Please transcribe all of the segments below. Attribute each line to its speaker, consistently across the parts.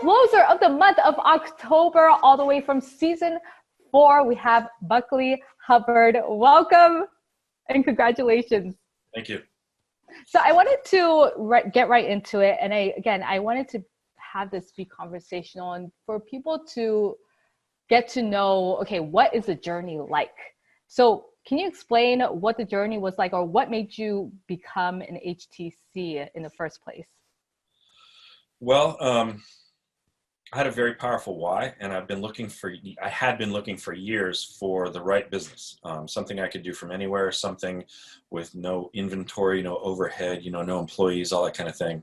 Speaker 1: closer of the month of October, all the way from season 4. We have Buckley Hubbard. Welcome and congratulations.
Speaker 2: Thank you.
Speaker 1: So I wanted to get right into it. And I wanted to have this be conversational and for people to get to know, okay, what is the journey like? So can you explain what the journey was like, or what made you become an HTC in the first place?
Speaker 2: Well, I had a very powerful why, and I had been looking for years for the right business, something I could do from anywhere, something with no inventory, no overhead, no employees, all that kind of thing.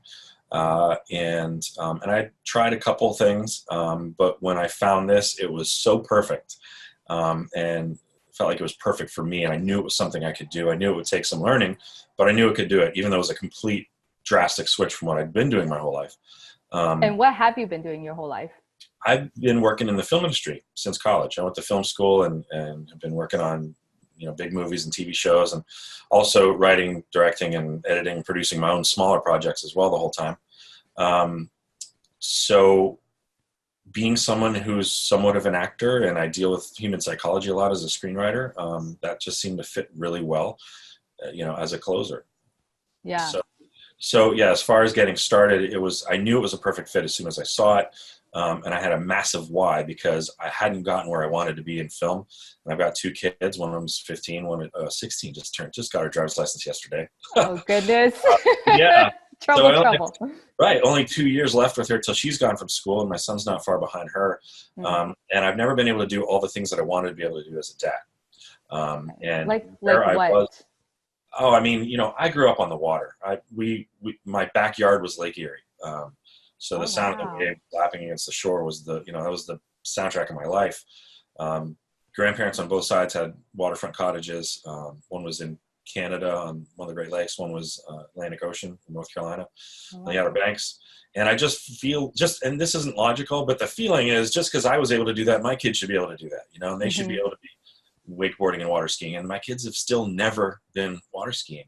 Speaker 2: And I tried a couple things, but when I found this, it was so perfect, and felt like it was perfect for me. And I knew it was something I could do. I knew it would take some learning, but I knew it could do it, even though it was a complete drastic switch from what I'd been doing my whole life.
Speaker 1: And what have you been doing your whole life?
Speaker 2: I've been working in the film industry since college. I went to film school and have been working on, big movies and TV shows, and also writing, directing, and editing, and producing my own smaller projects as well the whole time. So being someone who's somewhat of an actor, and I deal with human psychology a lot as a screenwriter, that just seemed to fit really well, as a closer.
Speaker 1: Yeah.
Speaker 2: So yeah, as far as getting started, I knew it was a perfect fit as soon as I saw it. And I had a massive why, because I hadn't gotten where I wanted to be in film. And I've got 2 kids. One of them's 15, one 16, just got her driver's license yesterday.
Speaker 1: Oh, goodness.
Speaker 2: Yeah.
Speaker 1: Trouble.
Speaker 2: Right. Only 2 years left with her till she's gone from school, and my son's not far behind her. And I've never been able to do all the things that I wanted to be able to do as a dad. And
Speaker 1: like what?
Speaker 2: Oh, I mean, I grew up on the water. My backyard was Lake Erie. So the sound of the waves lapping against the shore was that was the soundtrack of my life. Grandparents on both sides had waterfront cottages. One was in Canada on one of the Great Lakes. One was Atlantic Ocean in North Carolina, on the Outer Banks. And I just feel and this isn't logical, but the feeling is just because I was able to do that, my kids should be able to do that, and they should be able to be wakeboarding and water skiing. And my kids have still never been water skiing.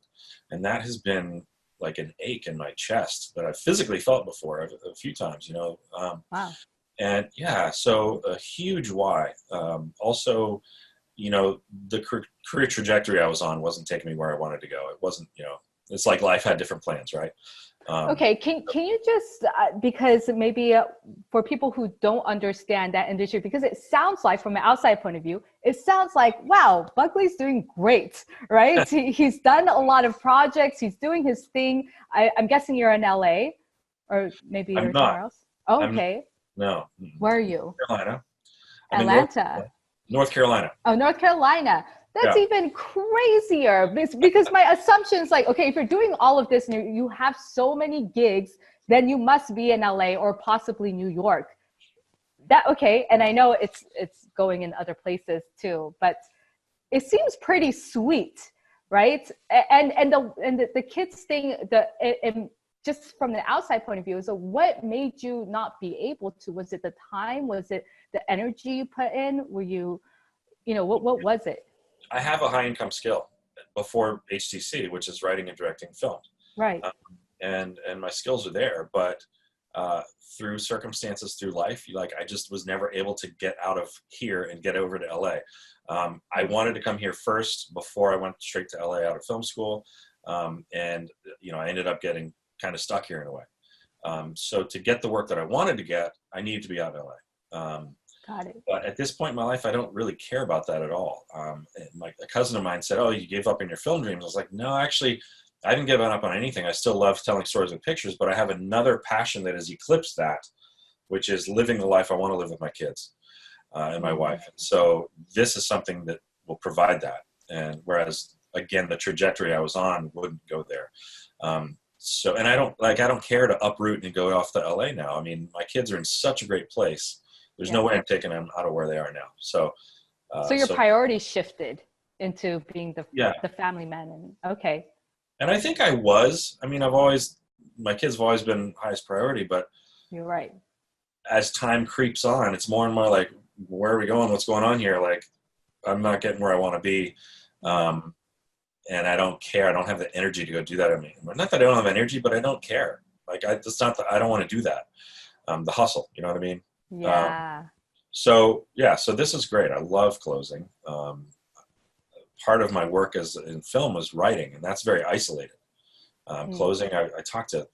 Speaker 2: And that has been like an ache in my chest that I've physically felt before a few times,
Speaker 1: Wow.
Speaker 2: And yeah, so a huge why. Also, the career trajectory I was on wasn't taking me where I wanted to go. It wasn't, it's like life had different plans, right?
Speaker 1: Okay, can you just, because maybe for people who don't understand that industry, because it sounds like from an outside point of view, it sounds like, wow, Buckley's doing great, right? He's done a lot of projects. He's doing his thing. I'm guessing you're in LA, or maybe you're somewhere else. Oh, okay.
Speaker 2: No.
Speaker 1: Where are you?
Speaker 2: Carolina.
Speaker 1: Atlanta.
Speaker 2: North Carolina.
Speaker 1: Oh, North Carolina. That's even crazier, because my assumption is like, okay, if you're doing all of this and you have so many gigs, then you must be in LA or possibly New York. And I know it's going in other places too, but it seems pretty sweet, right? And the kids thing, just from the outside point of view, so what made you not be able to? Was it the time? Was it the energy you put in? Were you, what was it?
Speaker 2: I have a high income skill before HTC, which is writing and directing film.
Speaker 1: Right.
Speaker 2: And my skills are there, but through circumstances, through life, I just was never able to get out of here and get over to LA. I wanted to come here first before I went straight to LA out of film school. And I ended up getting kind of stuck here in a way. So to get the work that I wanted to get, I needed to be out in LA.
Speaker 1: Got it.
Speaker 2: But at this point in my life, I don't really care about that at all. A cousin of mine said, "Oh, you gave up on your film dreams." I was like, "No, actually, I haven't given up on anything. I still love telling stories with pictures, but I have another passion that has eclipsed that, which is living the life I want to live with my kids and my wife." And so this is something that will provide that. And whereas, again, the trajectory I was on wouldn't go there. And I don't care to uproot and go off to LA now. I mean, my kids are in such a great place. There's no way I'm taking them out of where they are now. So your priorities shifted into being the family man. Okay. And I think I mean, my kids have always been highest priority, but you're right. As time creeps on, it's more and more like, where are we going? What's going on here? Like, I'm not getting where I want to be. And I don't care. I don't have the energy to go do that. I mean, not that I don't have energy, but I don't care. Like, it's not that I don't want to do that. the hustle. You know what I mean?
Speaker 1: Yeah.
Speaker 2: So this is great. I love closing. Part of my work as in film was writing, and that's very isolated. Closing, I talk to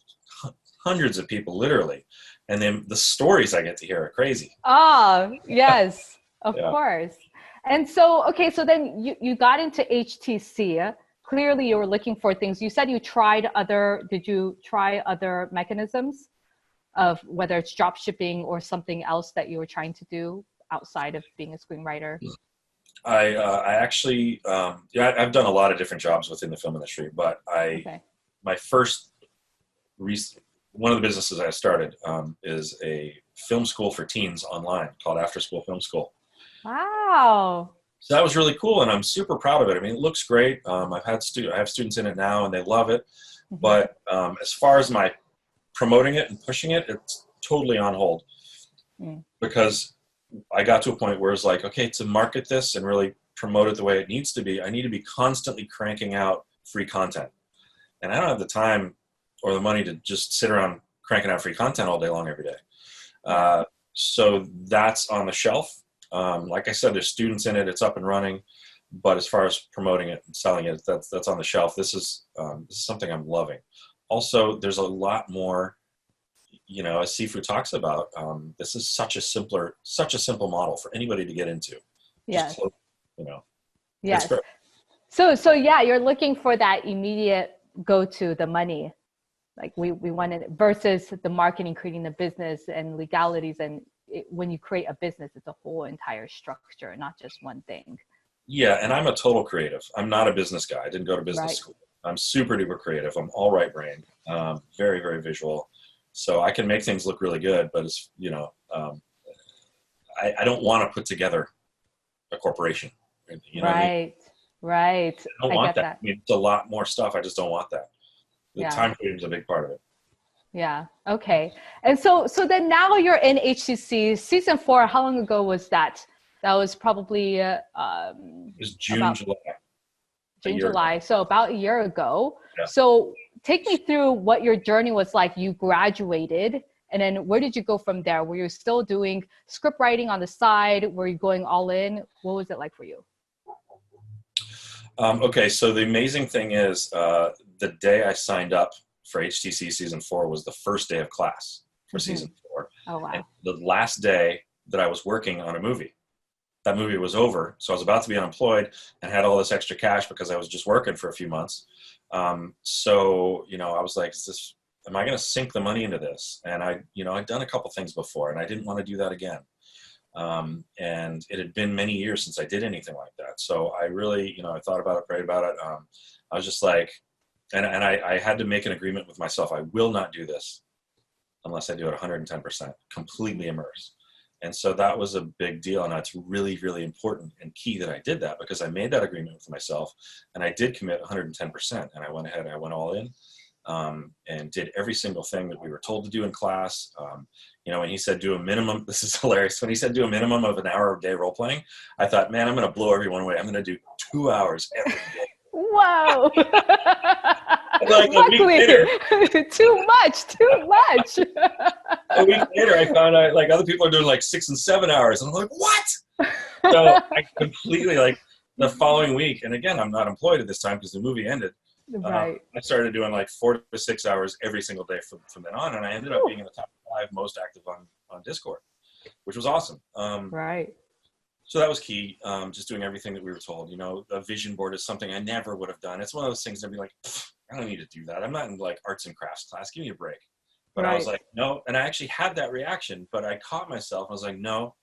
Speaker 2: hundreds of people literally, and then the stories I get to hear are crazy.
Speaker 1: Oh, yes, of
Speaker 2: Yeah.
Speaker 1: course. And so, okay, so then you got into HTC. Clearly you were looking for things. You said did you try other mechanisms of whether it's drop shipping or something else that you were trying to do outside of being a screenwriter?
Speaker 2: I actually, I've done a lot of different jobs within the film industry, but my first one of the businesses I started is a film school for teens online called After School Film School.
Speaker 1: Wow.
Speaker 2: So that was really cool, and I'm super proud of it. I mean, it looks great. I have students in it now, and they love it. But as far as my promoting it and pushing it, it's totally on hold because I got to a point where it's like, okay, to market this and really promote it the way it needs to be, I need to be constantly cranking out free content. And I don't have the time or the money to just sit around cranking out free content all day long every day. So that's on the shelf. Like I said, there's students in it, it's up and running. But as far as promoting it and selling it, that's on the shelf. This is something I'm loving. Also, there's a lot more, as Sifu talks about, this is such a simple model for anybody to get into.
Speaker 1: Yes.
Speaker 2: Yes.
Speaker 1: So yeah, you're looking for that immediate go-to, the money. Like we wanted versus the marketing, creating the business and legalities. And when you create a business, it's a whole entire structure, not just one thing.
Speaker 2: Yeah. And I'm a total creative. I'm not a business guy. I didn't go to business school. I'm super duper creative. I'm all right brain, very, very visual. So I can make things look really good, but it's, I don't want to put together a corporation. You know what I mean?
Speaker 1: Right.
Speaker 2: I don't want that. I mean, it's a lot more stuff. I just don't want that. The time freedom is a big part of it.
Speaker 1: Yeah. Okay. And so then now you're in HCC season 4. How long ago was that? That was probably
Speaker 2: it was June, July.
Speaker 1: So about a year ago.
Speaker 2: Yeah.
Speaker 1: So take me through what your journey was like. You graduated, and then where did you go from there? Were you still doing script writing on the side? Were you going all in? What was it like for you?
Speaker 2: Okay, so the amazing thing is the day I signed up for HTC season 4 was the first day of class for season 4.
Speaker 1: Oh, wow.
Speaker 2: And the last day that I was working on a movie. That movie was over, so I was about to be unemployed and had all this extra cash because I was just working for a few months. So, I was like, am I going to sink the money into this? And I'd done a couple things before, and I didn't want to do that again. And it had been many years since I did anything like that. So I really, I thought about it, prayed about it. I was just like, and I had to make an agreement with myself. I will not do this unless I do it 110%, completely immersed. And so that was a big deal. And it's really, really important and key that I did that because I made that agreement with myself and I did commit 110%. And I went ahead and I went all in and did every single thing that we were told to do in class. When he said do a minimum, this is hilarious. When he said do a minimum of an hour a day role playing, I thought, man, I'm going to blow everyone away. I'm going to do 2 hours every day.
Speaker 1: Whoa.
Speaker 2: Like a week later,
Speaker 1: too much.
Speaker 2: A week later, I found out like other people are doing like 6 and 7 hours. And I'm like, what? So I completely the following week. And again, I'm not employed at this time because the movie ended.
Speaker 1: Right.
Speaker 2: I started doing like 4 to 6 hours every single day from then on. And I ended up being in the top 5 most active on Discord, which was awesome.
Speaker 1: Right.
Speaker 2: So that was key. Just doing everything that we were told. A vision board is something I never would have done. It's one of those things I'd be like, I don't need to do that. I'm not in like arts and crafts class. Give me a break. But I was like, no. And I actually had that reaction, but I caught myself. I was like, no.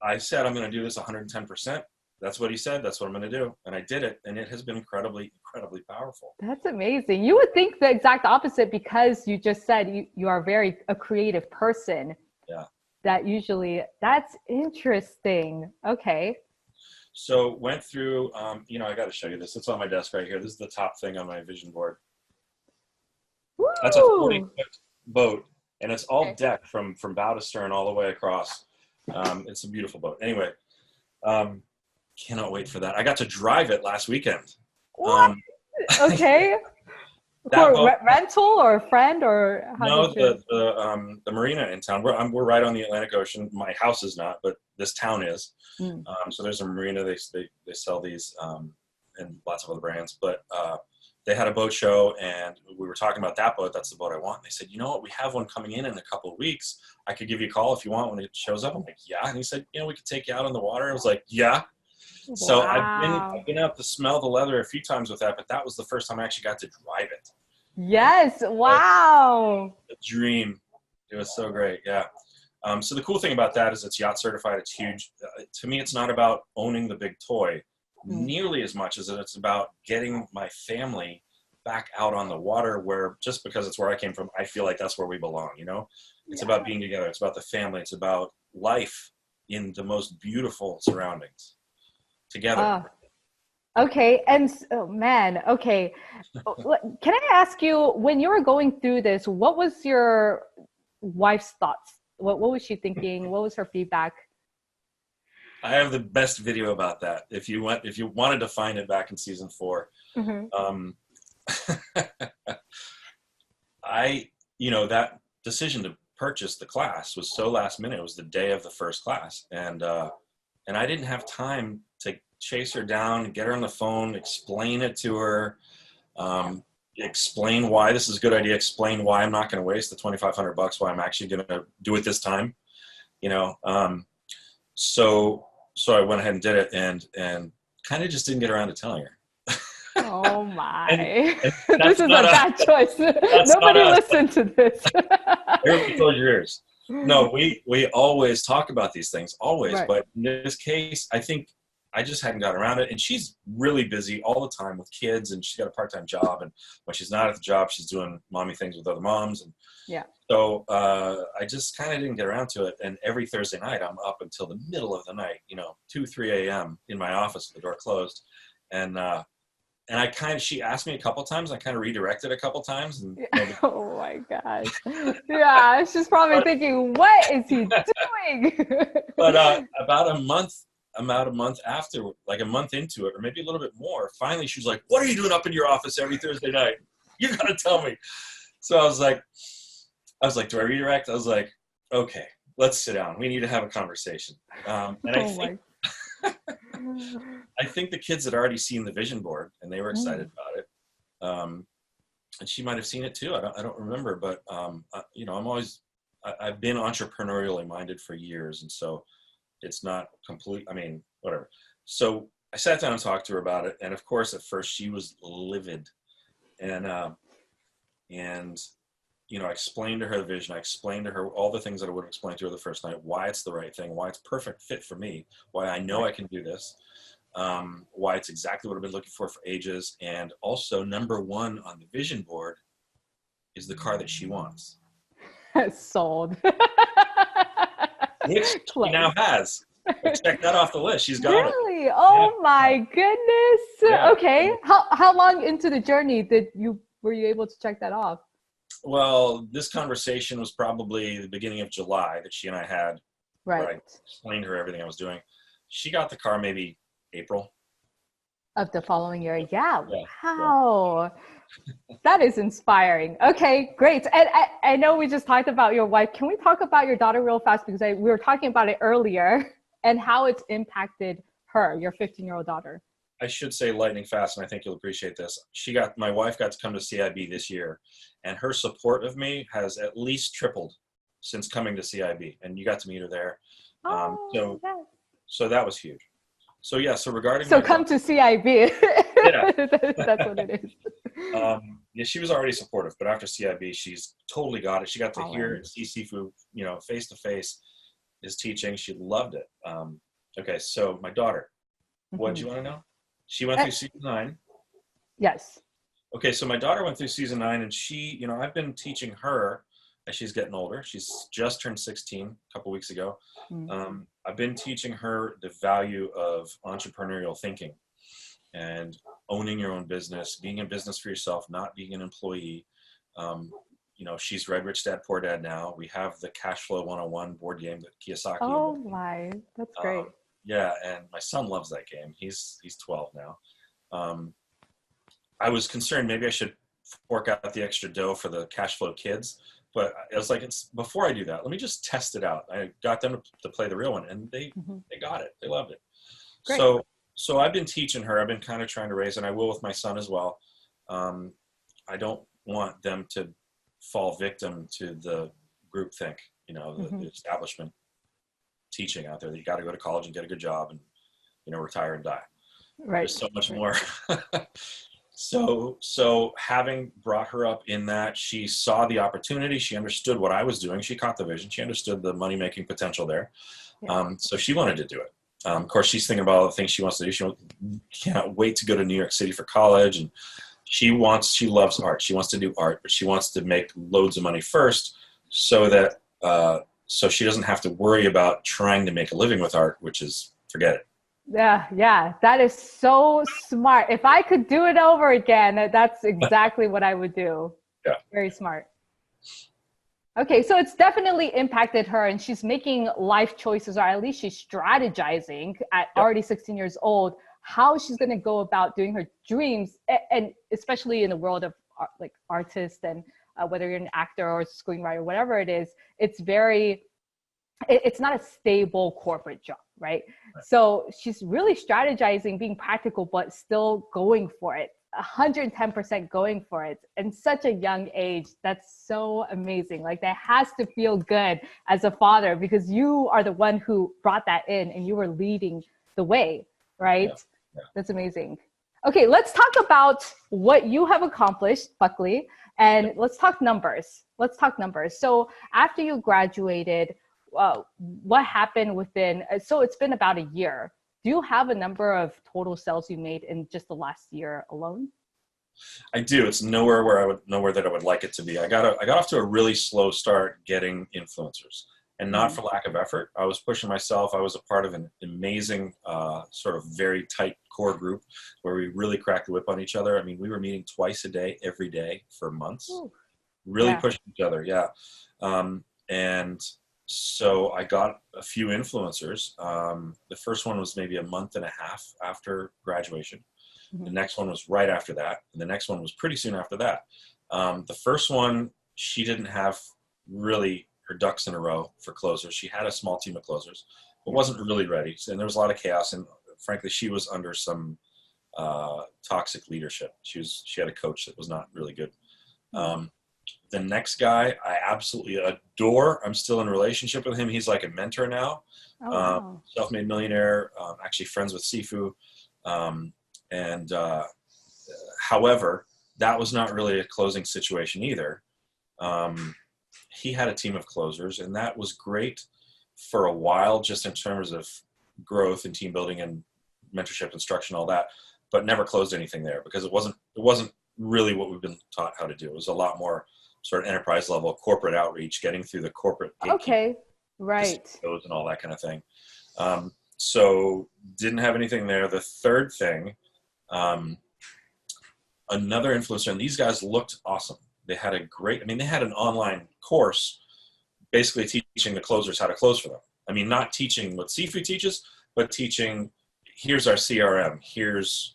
Speaker 2: I said I'm going to do this 110%. That's what he said. That's what I'm going to do. And I did it. And it has been incredibly, incredibly powerful.
Speaker 1: That's amazing. You would think the exact opposite because you just said you are a creative person.
Speaker 2: Yeah.
Speaker 1: That's interesting. Okay.
Speaker 2: So went through, I got to show you this. It's on my desk right here. This is the top thing on my vision board. Woo! That's a 40-foot boat. And it's all decked from bow to stern all the way across. It's a beautiful boat. Anyway, cannot wait for that. I got to drive it last weekend.
Speaker 1: What? Okay.
Speaker 2: That boat.
Speaker 1: Rental or a friend, or how
Speaker 2: No,
Speaker 1: did you?
Speaker 2: the marina in town. We're right on the Atlantic Ocean. My house is not, but this town is.
Speaker 1: Mm.
Speaker 2: So there's a marina. They sell these and lots of other brands. But they had a boat show, and we were talking about that boat. That's the boat I want. And they said, you know what? We have one coming in a couple of weeks. I could give you a call if you want when it shows up. I'm like, yeah. And he said, we could take you out on the water. I was like, yeah. So
Speaker 1: Wow.
Speaker 2: I've been out to smell the leather a few times with that, but that was the first time I actually got to drive it.
Speaker 1: Yes. Wow.
Speaker 2: A dream. It was so great. Yeah. So the cool thing about that is it's yacht certified. It's huge. To me, it's not about owning the big toy nearly as much as it's about getting my family back out on the water, where just because it's where I came from, I feel like that's where we belong. It's about being together. It's about the family. It's about life in the most beautiful surroundings together.
Speaker 1: Okay. And oh man, okay. Can I ask you, when you were going through this, what was your wife's thoughts? What was she thinking? What was her feedback?
Speaker 2: I have the best video about that. If you wanted to find it back in season 4,
Speaker 1: Mm-hmm.
Speaker 2: that decision to purchase the class was so last minute. It was the day of the first class, and I didn't have time to chase her down and get her on the phone, explain it to her, explain why this is a good idea, explain why I'm not going to waste the $2,500, why I'm actually going to do it this time. So I went ahead and did it, and kind of just didn't get around to telling her.
Speaker 1: Oh my.
Speaker 2: and
Speaker 1: This is a bad choice. Nobody listened to this.
Speaker 2: Everybody close your ears. No, we always talk about these things, always.
Speaker 1: Right.
Speaker 2: But in this case, I think I just hadn't got around it. And she's really busy all the time with kids, and she's got a part-time job. And when she's not at the job, she's doing mommy things with other moms. And
Speaker 1: Yeah.
Speaker 2: so I just kind of didn't get around to it. And every Thursday night, I'm up until the middle of the night, 2, 3 a.m. in my office with the door closed. And she asked me a couple times. I kind of redirected a couple times. And
Speaker 1: Oh my gosh. Yeah, she's probably thinking, what is he doing?
Speaker 2: But about a month after, like a month into it, or maybe a little bit more, finally she was like, what are you doing up in your office every Thursday night? You got to tell me. So I was like, do I redirect? I was like, okay, let's sit down. We need to have a conversation. I think the kids had already seen the vision board, and they were excited about it. And she might have seen it too. I don't remember, but I've been entrepreneurially minded for years, and so it's not complete. I mean, whatever. So I sat down and talked to her about it, and of course, at first she was livid, and I explained to her the vision. I explained to her all the things that I would have explained to her the first night, why it's the right thing, why it's perfect fit for me, why I know I can do this, why it's exactly what I've been looking for ages. And also, number one on the vision board is the car that she wants.
Speaker 1: Sold.
Speaker 2: Which she now has. Check that off the list. She's got it.
Speaker 1: Really? Oh my goodness.
Speaker 2: Yeah.
Speaker 1: Okay. How long into the journey were you able to check that off?
Speaker 2: Well, this conversation was probably the beginning of July that she and I had.
Speaker 1: Right.
Speaker 2: Where I explained to her everything I was doing. She got the car maybe April
Speaker 1: of the following year. Yeah. Wow. Yeah. That is inspiring. Okay, great. And I know we just talked about your wife. Can we talk about your daughter real fast? Because we were talking about it earlier and how it's impacted her, your 15-year-old daughter.
Speaker 2: I should say lightning fast, and I think you'll appreciate this. My wife got to come to CIB this year, and her support of me has at least tripled since coming to CIB. And you got to meet her there. So that was huge. So yeah, so regarding
Speaker 1: come to CIB.
Speaker 2: Yeah.
Speaker 1: That's what it is.
Speaker 2: Yeah, she was already supportive, but after CIB, she's totally got it. She got to hear and see Sifu, face to face, his teaching. She loved it. Okay, so my daughter, what do you want to know? She went through season 9.
Speaker 1: Yes.
Speaker 2: Okay, so my daughter went through season 9, and she, I've been teaching her as she's getting older. She's just turned 16 a couple weeks ago. I've been teaching her the value of entrepreneurial thinking and owning your own business, being in business for yourself, not being an employee. She's read Rich Dad Poor Dad now. We have the Cash Flow 101 board game that Kiyosaki.
Speaker 1: Oh my, that's great.
Speaker 2: Yeah, and my son loves that game. He's 12 now. I was concerned maybe I should fork out the extra dough for the cash flow kids. But I was like, before I do that, let me just test it out. I got them to play the real one, and they got it. They loved it.
Speaker 1: Great.
Speaker 2: So I've been teaching her. I've been kind of trying to raise, and I will with my son as well. I don't want them to fall victim to the groupthink, the establishment teaching out there that you got to go to college and get a good job and, retire and die.
Speaker 1: Right.
Speaker 2: There's so much more. So having brought her up in that, she saw the opportunity. She understood what I was doing. She caught the vision. She understood the money-making potential there. Yeah. So she wanted to do it. Of course, she's thinking about all the things she wants to do. She can't wait to go to New York City for college. And she loves art. She wants to do art, but she wants to make loads of money first so that, so she doesn't have to worry about trying to make a living with art, which is, forget it.
Speaker 1: Yeah, that is so smart. If I could do it over again, that's exactly what I would do.
Speaker 2: Yeah.
Speaker 1: Very smart. Okay, so it's definitely impacted her, and she's making life choices, or at least she's strategizing at already 16 years old, how she's going to go about doing her dreams, and especially in the world of like artists and whether you're an actor or a screenwriter, whatever it is, it's not a stable corporate job, right? So she's really strategizing, being practical, but still going for it, 110% going for it in such a young age. That's so amazing. Like, that has to feel good as a father, because you are the one who brought that in and you were leading the way, right? Yeah. That's amazing. Okay, let's talk about what you have accomplished, Buckley, and let's talk numbers. So after you graduated, what happened within, so it's been about a year. Do you have a number of total sales you made in just the last year alone?
Speaker 2: I do. It's nowhere that I would like it to be. I got off to a really slow start getting influencers, and not for lack of effort. I was pushing myself. I was a part of an amazing, sort of very tight core group where we really cracked the whip on each other. I mean, we were meeting twice a day, every day for months, really pushing each other. Yeah. And so I got a few influencers. The first one was maybe a month and a half after graduation. The next one was right after that. And the next one was pretty soon after that. The first one, she didn't have really her ducks in a row for closers. She had a small team of closers, but wasn't really ready. And there was a lot of chaos. And frankly, she was under some toxic leadership. She had a coach that was not really good. The next guy I absolutely adore. I'm still in a relationship with him. He's like a mentor now. Oh, wow. Self-made millionaire, actually friends with Sifu. However, that was not really a closing situation either. He had a team of closers, and that was great for a while, just in terms of growth and team building and mentorship, instruction, all that, but never closed anything there because it wasn't really what we've been taught how to do. It was a lot more sort of enterprise level corporate outreach, getting through the corporate
Speaker 1: right,
Speaker 2: and all that kind of thing. So didn't have anything there. The third thing, another influencer, and these guys looked awesome. They had they had an online course basically teaching the closers how to close for them. I mean, not teaching what Sifu teaches, but teaching, here's our CRM, here's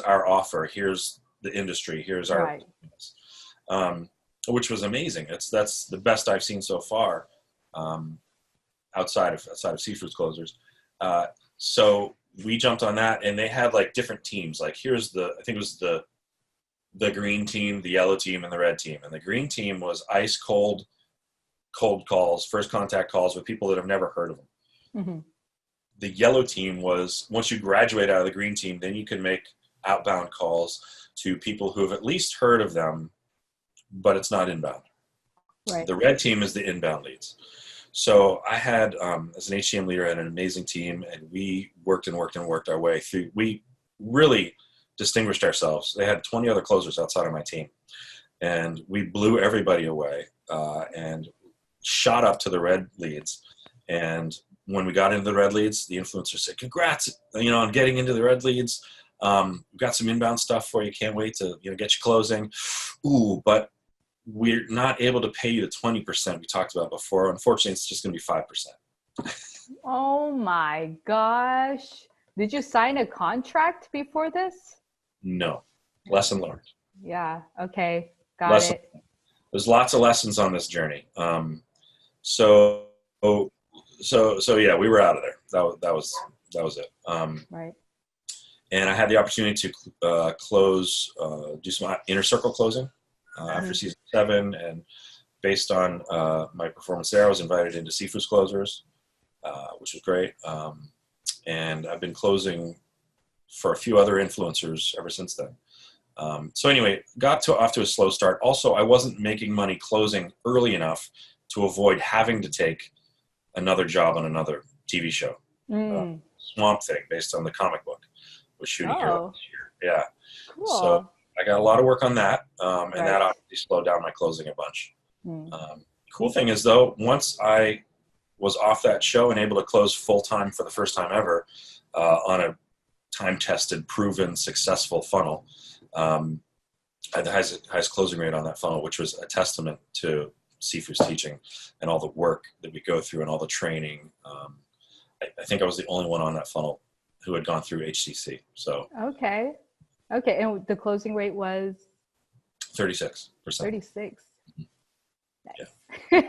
Speaker 2: our offer, here's the industry, here's our, which was amazing. That's the best I've seen so far, outside of Sifu's closers. So we jumped on that, and they had like different teams. Like I think it was the green team, the yellow team, and the red team. And the green team was ice cold calls, first contact calls with people that have never heard of them. The yellow team was, once you graduate out of the green team, then you can make outbound calls to people who have at least heard of them, but it's not inbound. Right. The red team is the inbound leads. So I had, as an HCM leader, I had an amazing team, and we worked our way through. We really distinguished ourselves. They had 20 other closers outside of my team, and we blew everybody away, and shot up to the red leads. And when we got into the red leads, the influencer said, "Congrats, on getting into the red leads. We've got some inbound stuff for you. Can't wait to get you closing. Ooh, but we're not able to pay you the 20% we talked about before. Unfortunately, it's just going to be 5%.
Speaker 1: Oh my gosh. Did you sign a contract before this?
Speaker 2: No. Lesson learned.
Speaker 1: Yeah. Okay. Got it.
Speaker 2: There's lots of lessons on this journey. So, so yeah, we were out of there. That was it.
Speaker 1: Right.
Speaker 2: And I had the opportunity to close, do some inner circle closing after
Speaker 1: Mhm.
Speaker 2: season 7, and based on my performance there, I was invited into Sifu's Closers, which was great. And I've been closing for a few other influencers ever since then. So anyway, off to a slow start. Also, I wasn't making money closing early enough to avoid having to take another job on another TV show.
Speaker 1: Mm.
Speaker 2: Swamp Thing, based on the comic book, was shooting here
Speaker 1: Oh,
Speaker 2: this year. Yeah. So
Speaker 1: cool.
Speaker 2: I got a lot of work on that, and that
Speaker 1: Right.
Speaker 2: obviously slowed down my closing a bunch.
Speaker 1: Mm.
Speaker 2: Cool thing is, though, once I was off that show and able to close full time for the first time ever on a time-tested, proven, successful funnel, I had the highest closing rate on that funnel, which was a testament to Sifu's teaching and all the work that we go through and all the training. I think I was the only one on that funnel who had gone through HCC. So
Speaker 1: Okay. Okay. And the closing rate was
Speaker 2: 36%.
Speaker 1: 36.
Speaker 2: Yeah.
Speaker 1: Nice.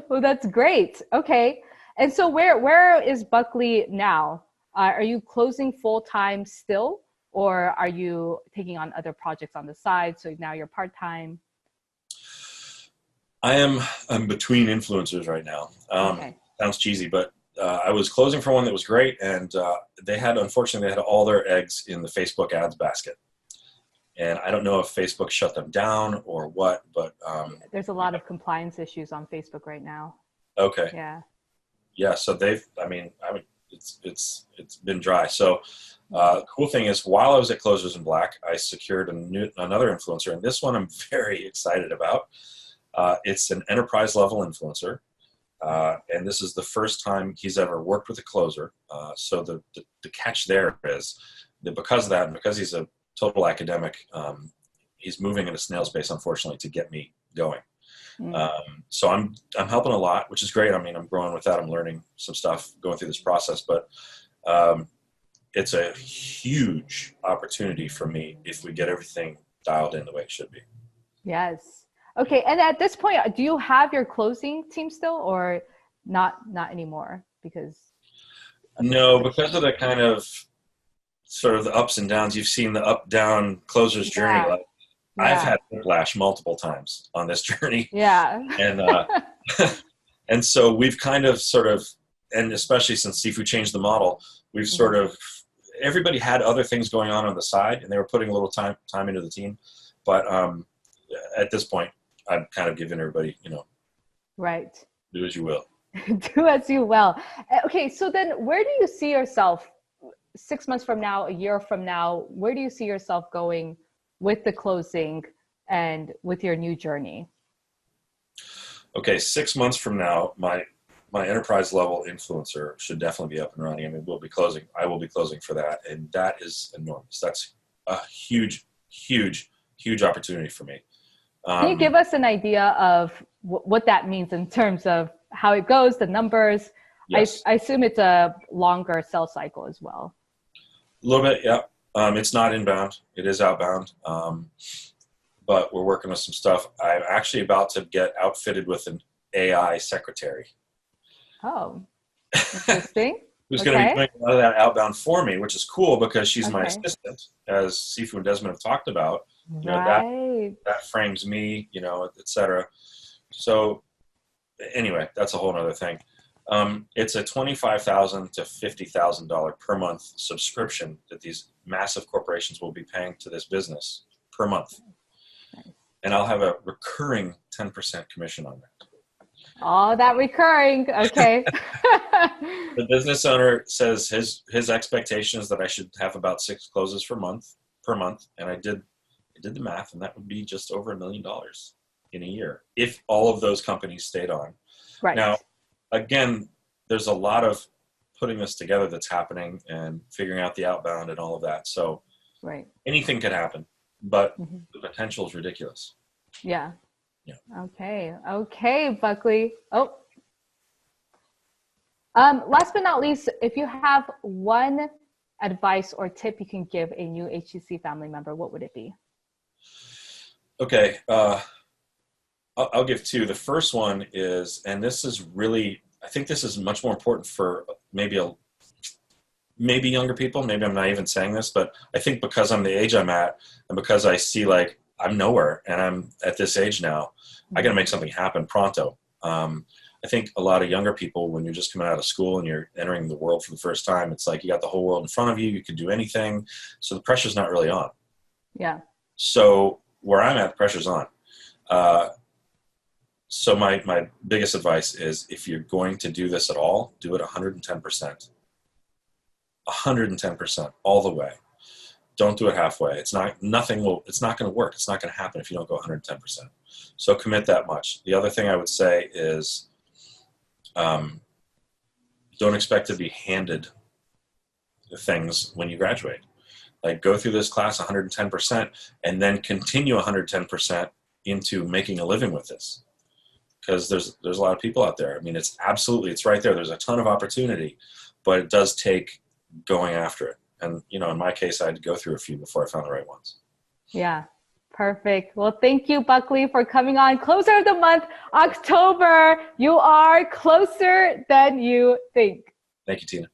Speaker 1: Well, that's great. Okay. And so where is Buckley now? Are you closing full time still, or are you taking on other projects on the side? So now you're part time.
Speaker 2: I'm between influencers right now.
Speaker 1: Okay.
Speaker 2: Sounds cheesy, but I was closing for one that was great, and unfortunately, they had all their eggs in the Facebook ads basket. And I don't know if Facebook shut them down or what, but
Speaker 1: There's a lot of compliance issues on Facebook right now.
Speaker 2: okay,
Speaker 1: Yeah.
Speaker 2: So it's been dry. So cool thing is, while I was at Closers in Black, I secured another influencer, and this one I'm very excited about. It's an enterprise level influencer, and this is the first time he's ever worked with a closer. So the catch there is that because of that, and because he's a total academic, he's moving at a snail's pace, unfortunately, to get me going. So I'm helping a lot, which is great. I mean, I'm growing with that. I'm learning some stuff going through this process, but it's a huge opportunity for me if we get everything dialed in the way it should be.
Speaker 1: Yes. Okay. And at this point, do you have your closing team still, or not anymore? Because
Speaker 2: No, because of the kind of sort of the ups and downs. You've seen the up-down closer's journey. Like, I've had whiplash multiple times on this journey.
Speaker 1: Yeah.
Speaker 2: And and so we've kind of sort of, and especially since Sifu changed the model, we've sort of, everybody had other things going on the side, and they were putting a little time into the team. But at this point, I've kind of given everybody,
Speaker 1: Right.
Speaker 2: do as you will.
Speaker 1: Do as you will. Okay. So then where do you see yourself 6 months from now, a year from now? Where do you see yourself going with the closing and with your new journey?
Speaker 2: Okay, 6 months from now, my enterprise level influencer should definitely be up and running. I mean, I will be closing for that, and that is enormous. That's a huge opportunity for me.
Speaker 1: Can you give us an idea of what that means in terms of how it goes, the numbers?
Speaker 2: Yes.
Speaker 1: I assume it's a longer sales cycle as well.
Speaker 2: A little bit, yeah. It's not inbound. It is outbound. But we're working with some stuff. I'm actually about to get outfitted with an AI secretary.
Speaker 1: Oh, interesting.
Speaker 2: Who's going to be doing a lot of that outbound for me, which is cool because she's my assistant, as Sifu and Desmond have talked about. That frames me, et cetera. So anyway, that's a whole other thing. It's a $25,000 to $50,000 per month subscription that these massive corporations will be paying to this business per month.
Speaker 1: Nice.
Speaker 2: And I'll have a recurring 10% commission on that.
Speaker 1: Oh, that recurring. Okay.
Speaker 2: The business owner says his expectation is that I should have about 6 closes per month. And I did the math, and that would be just over $1 million in a year if all of those companies stayed on.
Speaker 1: Right.
Speaker 2: Now, again, there's a lot of putting this together that's happening and figuring out the outbound and all of that. So anything could happen, but the potential is ridiculous.
Speaker 1: Yeah.
Speaker 2: Yeah.
Speaker 1: Okay, Buckley. Oh. Last but not least, if you have one advice or tip you can give a new HCC family member, what would it be?
Speaker 2: Okay. I'll give two. The first one is, and this is really, I think this is much more important for maybe younger people. Maybe I'm not even saying this, but I think because I'm the age I'm at, and because I see like I'm nowhere, and I'm at this age now, I got to make something happen pronto. I think a lot of younger people, when you're just coming out of school and you're entering the world for the first time, it's like you got the whole world in front of you. You can do anything, so the pressure's not really on.
Speaker 1: Yeah.
Speaker 2: So where I'm at, the pressure's on. So my biggest advice is, if you're going to do this at all, do it 110%. 110% all the way. Don't do it halfway. It's not going to work. It's not going to happen if you don't go 110%. So commit that much. The other thing I would say is, don't expect to be handed things when you graduate. Like, go through this class 110% and then continue 110% into making a living with this. Because there's a lot of people out there. I mean, it's right there. There's a ton of opportunity, but it does take going after it. And, in my case, I had to go through a few before I found the right ones.
Speaker 1: Yeah. Perfect. Well, thank you, Buckley, for coming on. Closer of the month, October. You are closer than you think.
Speaker 2: Thank you, Tina.